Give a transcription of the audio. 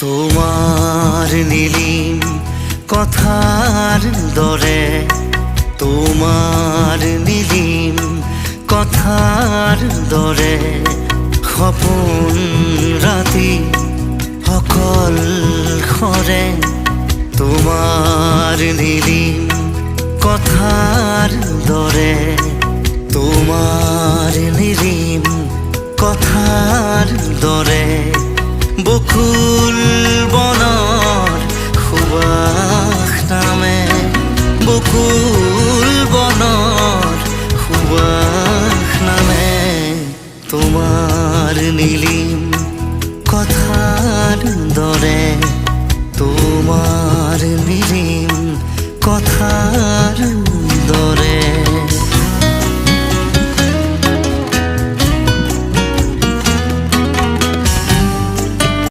তোমার নীলিম কথার দরে, তোমার নীলিম কথার দরে সপোন রাতি অকল খৰে। তোমার নীলিম কথার দরে, তোমার নীলিম কথার দরে বকুল বনৰ সুবাস নামে, বকুল বনৰ সুবাস নামে। তোমার নীলিম কথার দরে, তোমার নীলিম কথার